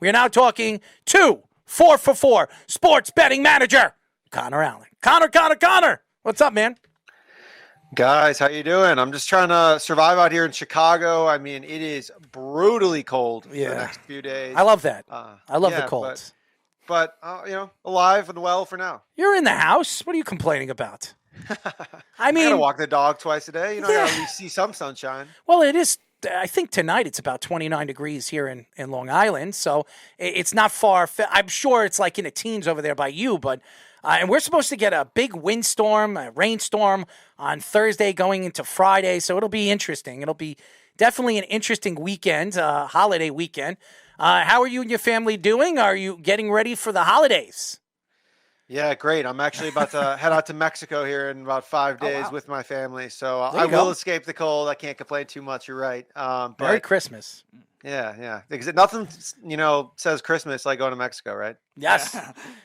We are now talking to 4 for 4 sports betting manager, Connor Allen. Connor. What's up, man? Guys, how you doing? I'm just trying to survive out here in Chicago. I mean, it is brutally cold for the next few days. I love that. I love the cold. But alive and well for now. You're in the house. What are you complaining about? I mean, I gotta walk the dog twice a day. I gotta at least see some sunshine. Well, it is. I think tonight it's about 29 degrees here in Long Island, so it's not far. I'm sure it's like in the teens over there by you, but and we're supposed to get a big windstorm, a rainstorm on Thursday going into Friday, so it'll be interesting. It'll be definitely an interesting weekend, holiday weekend. How are you and your family doing? Are you getting ready for the holidays? Yeah, great. I'm actually about to head out to Mexico here in about 5 days with my family. So I will escape the cold. I can't complain too much. You're right. Merry Christmas. Yeah. Because nothing, says Christmas like going to Mexico, right? Yes.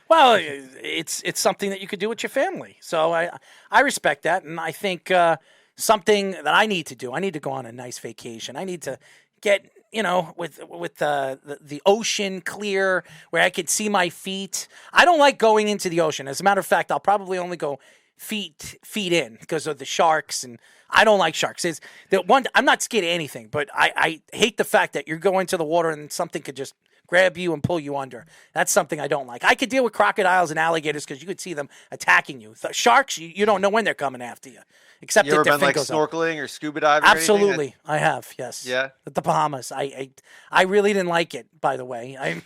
Well, it's something that you could do with your family. So I respect that. And I think something that I need to do, I need to go on a nice vacation. I need to get with the ocean clear where I can see my feet. I don't like going into the ocean. As a matter of fact, I'll probably only go feet in because of the sharks, and I don't like sharks. I'm not scared of anything, but I hate the fact that you're going to the water and something could just grab you and pull you under. That's something I don't like. I could deal with crocodiles and alligators because you could see them attacking you. The sharks, you don't know when they're coming after you. Except you ever been like snorkeling or scuba diving? Absolutely, I have. Yes. Yeah. At the Bahamas, I really didn't like it. By the way,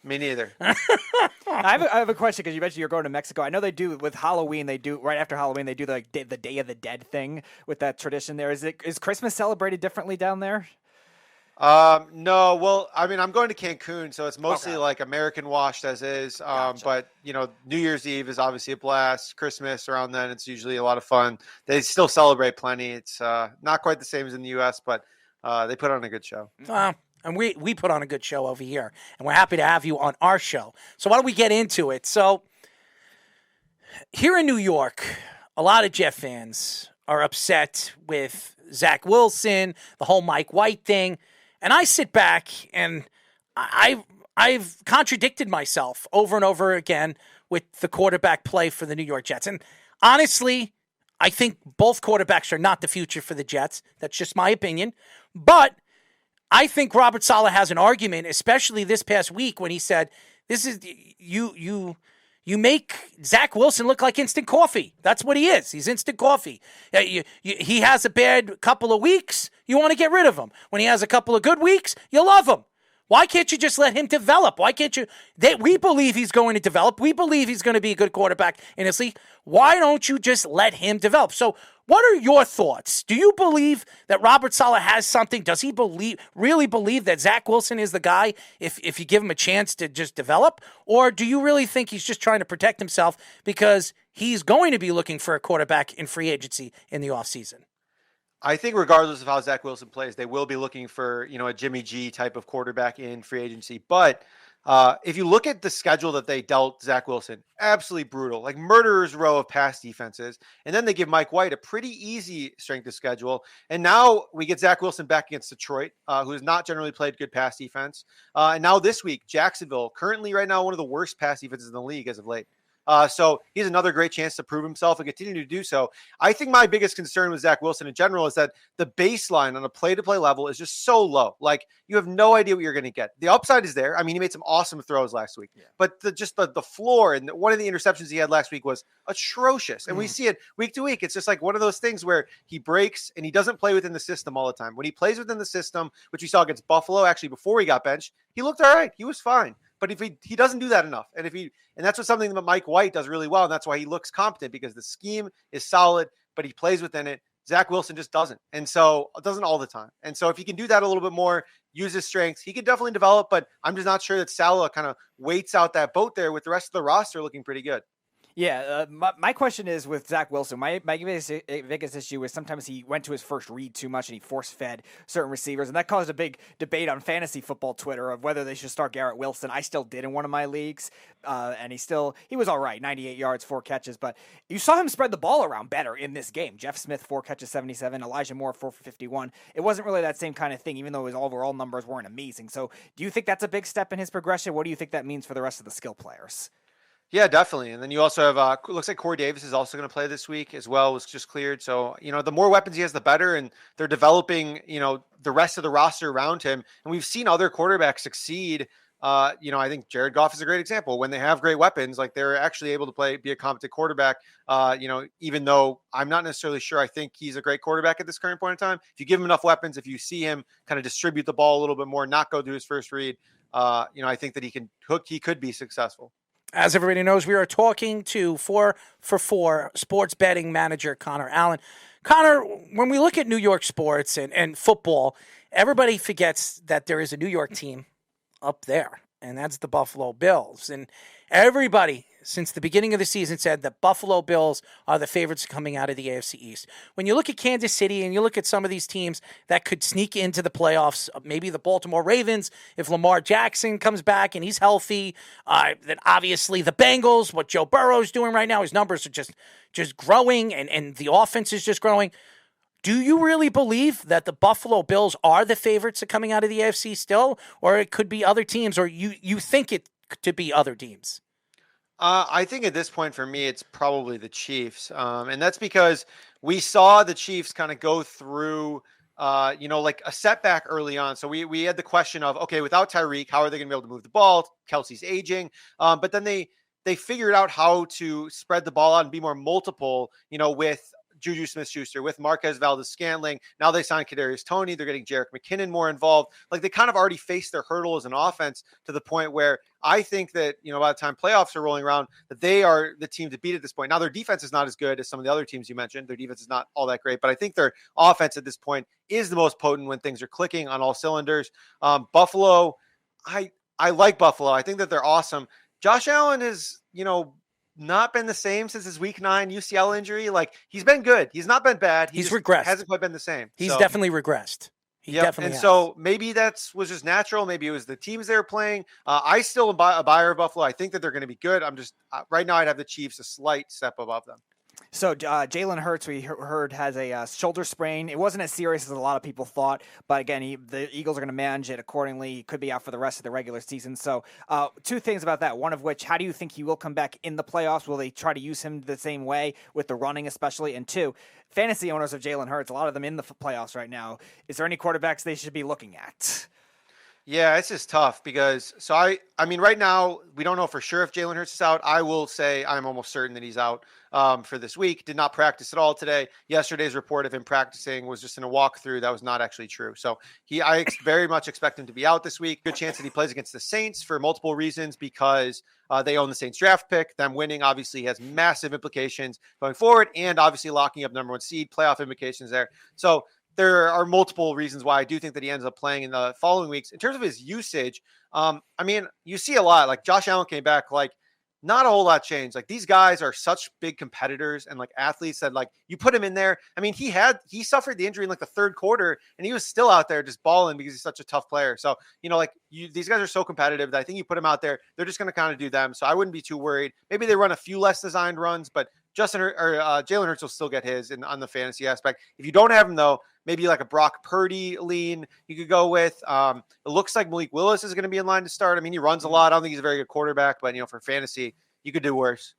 Me neither. I have a question because you mentioned you're going to Mexico. I know they do with Halloween. They do right after Halloween. They do the Day of the Dead thing with that tradition. There is Christmas celebrated differently down there? No. Well, I mean, I'm going to Cancun, so it's mostly like American washed as is. Gotcha. But New Year's Eve is obviously a blast. Christmas around then, it's usually a lot of fun. They still celebrate plenty. It's not quite the same as in the U.S., but they put on a good show. And we put on a good show over here, and we're happy to have you on our show. So why don't we get into it? So here in New York, a lot of Jet fans are upset with Zach Wilson, the whole Mike White thing. And I sit back and I've contradicted myself over and over again with the quarterback play for the New York Jets. And honestly, I think both quarterbacks are not the future for the Jets. That's just my opinion. But I think Robert Saleh has an argument, especially this past week when he said, "This is you make Zach Wilson look like instant coffee. That's what he is. He's instant coffee. He has a bad couple of weeks, you want to get rid of him. When he has a couple of good weeks, you love him. Why can't you just let him develop? Why can't you? We believe he's going to develop. We believe he's going to be a good quarterback in this league. Why don't you just let him develop?" So what are your thoughts? Do you believe that Robert Saleh has something? Does he really believe that Zach Wilson is the guy if you give him a chance to just develop? Or do you really think he's just trying to protect himself because he's going to be looking for a quarterback in free agency in the offseason? I think regardless of how Zach Wilson plays, they will be looking for, a Jimmy G type of quarterback in free agency. But if you look at the schedule that they dealt Zach Wilson, absolutely brutal, like murderer's row of pass defenses. And then they give Mike White a pretty easy strength of schedule. And now we get Zach Wilson back against Detroit, who has not generally played good pass defense. And now this week, Jacksonville, currently right now, one of the worst pass defenses in the league as of late. So he's another great chance to prove himself and continue to do so. I think my biggest concern with Zach Wilson in general is that the baseline on a play-to-play level is just so low. Like, you have no idea what you're going to get. The upside is there. I mean, he made some awesome throws last week, but the floor and one of the interceptions he had last week was atrocious. And we see it week to week. It's just like one of those things where he breaks and he doesn't play within the system all the time. When he plays within the system, which we saw against Buffalo, actually before he got benched, he looked all right. He was fine. But if he doesn't do that enough, and that's what something that Mike White does really well, and that's why he looks competent, because the scheme is solid, but he plays within it. Zach Wilson just doesn't, and so doesn't all the time. And so if he can do that a little bit more, use his strengths, he can definitely develop. But I'm just not sure that Saleh kind of waits out that boat there with the rest of the roster looking pretty good. Yeah, my question is with Zach Wilson. My biggest issue is sometimes he went to his first read too much and he force-fed certain receivers, and that caused a big debate on fantasy football Twitter of whether they should start Garrett Wilson. I still did in one of my leagues, and he was all right, 98 yards, 4 catches, but you saw him spread the ball around better in this game. Jeff Smith, 4 catches, 77, Elijah Moore, 4 for 51. It wasn't really that same kind of thing, even though his overall numbers weren't amazing. So do you think that's a big step in his progression? What do you think that means for the rest of the skill players? Yeah, definitely. And then you also have, looks like Corey Davis is also going to play this week as well, was just cleared. So, the more weapons he has, the better. And they're developing, the rest of the roster around him. And we've seen other quarterbacks succeed. I think Jared Goff is a great example. When they have great weapons, like they're actually able to be a competent quarterback. Even though I'm not necessarily sure, I think he's a great quarterback at this current point in time. If you give him enough weapons, if you see him kind of distribute the ball a little bit more, not go through his first read, I think that he could be successful. As everybody knows, we are talking to 4 for 4 sports betting manager Connor Allen. Connor, when we look at New York sports and football, everybody forgets that there is a New York team up there, and that's the Buffalo Bills. And everybody, since the beginning of the season, said that Buffalo Bills are the favorites coming out of the AFC East. When you look at Kansas City and you look at some of these teams that could sneak into the playoffs, maybe the Baltimore Ravens, if Lamar Jackson comes back and he's healthy, then obviously the Bengals, what Joe Burrow's doing right now, his numbers are just growing, and the offense is just growing. Do you really believe that the Buffalo Bills are the favorites coming out of the AFC still, or it could be other teams, or you think it to be other teams? I think at this point for me, it's probably the Chiefs. And that's because we saw the Chiefs kind of go through, like a setback early on. So we had the question of, okay, without Tyreek, how are they going to be able to move the ball? Kelsey's aging. But then they figured out how to spread the ball out and be more multiple, with Juju Smith-Schuster, with Marquez Valdes-Scantling. Now they signed Kadarius Toney. They're getting Jerick McKinnon more involved. Like they kind of already faced their hurdle as an offense to the point where I think that, by the time playoffs are rolling around, that they are the team to beat at this point. Now their defense is not as good as some of the other teams you mentioned. Their defense is not all that great, but I think their offense at this point is the most potent when things are clicking on all cylinders. Buffalo, I like Buffalo. I think that they're awesome. Josh Allen is, not been the same since his week 9 UCL injury. Like he's been good. He's not been bad. He's regressed. Hasn't quite been the same. He's definitely regressed. So maybe was just natural. Maybe it was the teams they were playing. I still am a buyer of Buffalo. I think that they're going to be good. I'm just right now I'd have the Chiefs a slight step above them. So Jalen Hurts, we heard, has a shoulder sprain. It wasn't as serious as a lot of people thought, but again, the Eagles are going to manage it accordingly. He could be out for the rest of the regular season. So 2 things about that. One of which, how do you think he will come back in the playoffs? Will they try to use him the same way with the running especially? And 2, fantasy owners of Jalen Hurts, a lot of them in the playoffs right now. Is there any quarterbacks they should be looking at? Yeah, it's just tough because I mean, right now we don't know for sure if Jalen Hurts is out. I will say I'm almost certain that he's out for this week. Did not practice at all today. Yesterday's report of him practicing was just in a walkthrough. That was not actually true. So I very much expect him to be out this week. Good chance that he plays against the Saints for multiple reasons because they own the Saints draft pick. Them winning obviously has massive implications going forward, and obviously locking up number 1 seed, playoff implications there. So there are multiple reasons why I do think that he ends up playing in the following weeks. In terms of his usage, I mean, you see a lot. Like Josh Allen came back, like not a whole lot changed. Like these guys are such big competitors and like athletes that like you put him in there. I mean, he suffered the injury in like the 3rd quarter and he was still out there just balling because he's such a tough player. So, these guys are so competitive that I think you put them out there, they're just going to kind of do them. So I wouldn't be too worried. Maybe they run a few less designed runs, but Jalen Hurts will still get his on the fantasy aspect. If you don't have him though, maybe like a Brock Purdy lean you could go with. It looks like Malik Willis is going to be in line to start. I mean, he runs a lot. I don't think he's a very good quarterback, but for fantasy, you could do worse.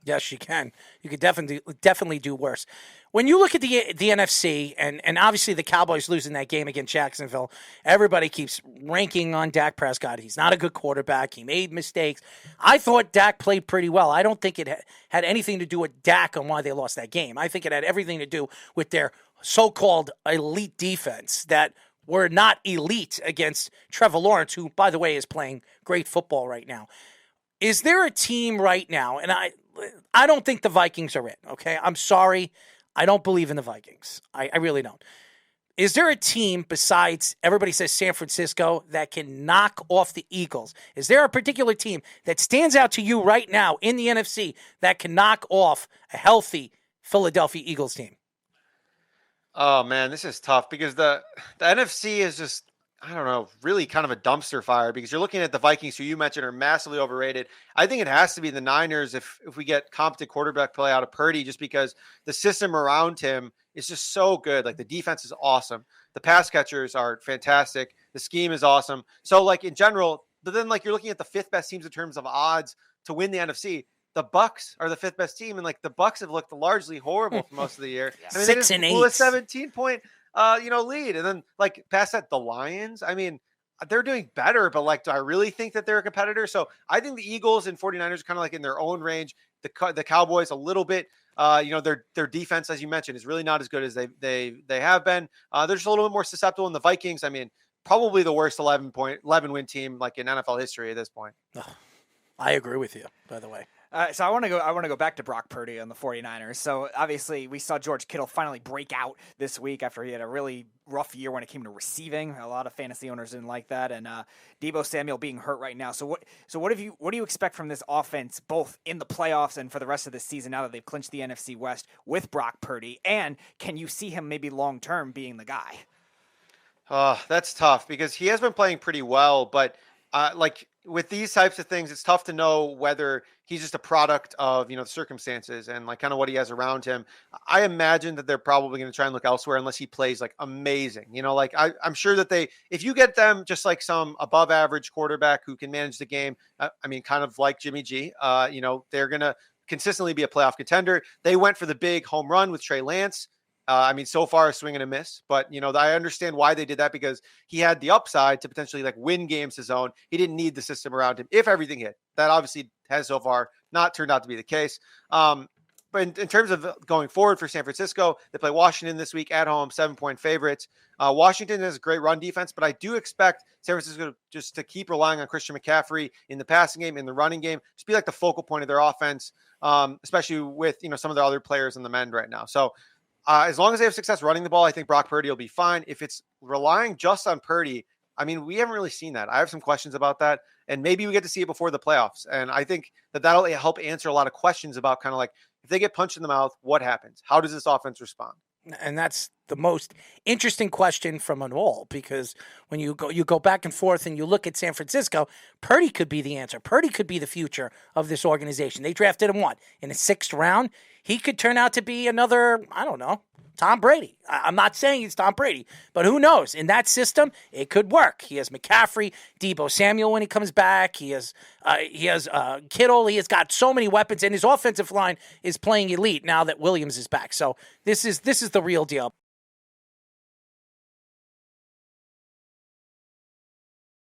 Yes, you can. You could definitely do worse. When you look at the NFC, and obviously the Cowboys losing that game against Jacksonville, everybody keeps ranking on Dak Prescott. He's not a good quarterback. He made mistakes. I thought Dak played pretty well. I don't think it had anything to do with Dak on why they lost that game. I think it had everything to do with their so-called elite defense that were not elite against Trevor Lawrence, who, by the way, is playing great football right now. Is there a team right now, and I don't think the Vikings are it, okay? I'm sorry. I don't believe in the Vikings. I really don't. Is there a team besides, everybody says San Francisco, that can knock off the Eagles? Is there a particular team that stands out to you right now in the NFC that can knock off a healthy Philadelphia Eagles team? Oh man, this is tough because the NFC is just, I don't know, really kind of a dumpster fire because you're looking at the Vikings, who you mentioned are massively overrated. I think it has to be the Niners if we get competent quarterback play out of Purdy, just because the system around him is just so good. Like the defense is awesome. The pass catchers are fantastic. The scheme is awesome. So like in general, but then like you're looking at the fifth best teams in terms of odds to win the NFC. The Bucks are the fifth best team, and like the Bucks have looked largely horrible for most of the year. I mean, 6 and 8, a 17-point lead, and then like past that, the Lions. I mean, they're doing better, but like, do I really think that they're a competitor? So I think the Eagles and 49ers are kind of like in their own range. The Cowboys a little bit. Their defense, as you mentioned, is really not as good as they have been. They're just a little bit more susceptible. And the Vikings, I mean, probably the worst 11 win team like in NFL history at this point. Oh, I agree with you, by the way. So I want to go back to Brock Purdy on the 49ers. So obviously we saw George Kittle finally break out this week after he had a really rough year when it came to receiving. A lot of fantasy owners didn't like that, and Deebo Samuel being hurt right now. So what do you expect from this offense, both in the playoffs and for the rest of the season, now that they've clinched the NFC West with Brock Purdy? And can you see him maybe long term being the guy? That's tough because he has been playing pretty well, but like with these types of things, it's tough to know whether he's just a product of, the circumstances and like kind of what he has around him. I imagine that they're probably going to try and look elsewhere unless he plays like amazing. I'm sure that if you get them just like some above average quarterback who can manage the game, I mean, kind of like Jimmy G, they're going to consistently be a playoff contender. They went for the big home run with Trey Lance. So far a swing and a miss, but I understand why they did that because he had the upside to potentially like win games his own. He didn't need the system around him if everything hit. That obviously has so far not turned out to be the case. But in terms of going forward for San Francisco, they play Washington this week at home, 7-point favorites. Washington has a great run defense, but I do expect San Francisco just to keep relying on Christian McCaffrey in the passing game, in the running game, just be like the focal point of their offense, especially with, some of the other players in the mend right now. So as long as they have success running the ball, I think Brock Purdy will be fine. If it's relying just on Purdy, I mean, we haven't really seen that. I have some questions about that, and maybe we get to see it before the playoffs. And I think that'll help answer a lot of questions about kind of like, if they get punched in the mouth, what happens? How does this offense respond? And that's the most interesting question from it all, because when you go back and forth and you look at San Francisco, Purdy could be the answer. Purdy could be the future of this organization. They drafted him in the 6th round. He could turn out to be another, I don't know, Tom Brady. I'm not saying he's Tom Brady, but who knows? In that system, it could work. He has McCaffrey, Deebo Samuel when he comes back. He has Kittle. He has got so many weapons, and his offensive line is playing elite now that Williams is back. So this is the real deal.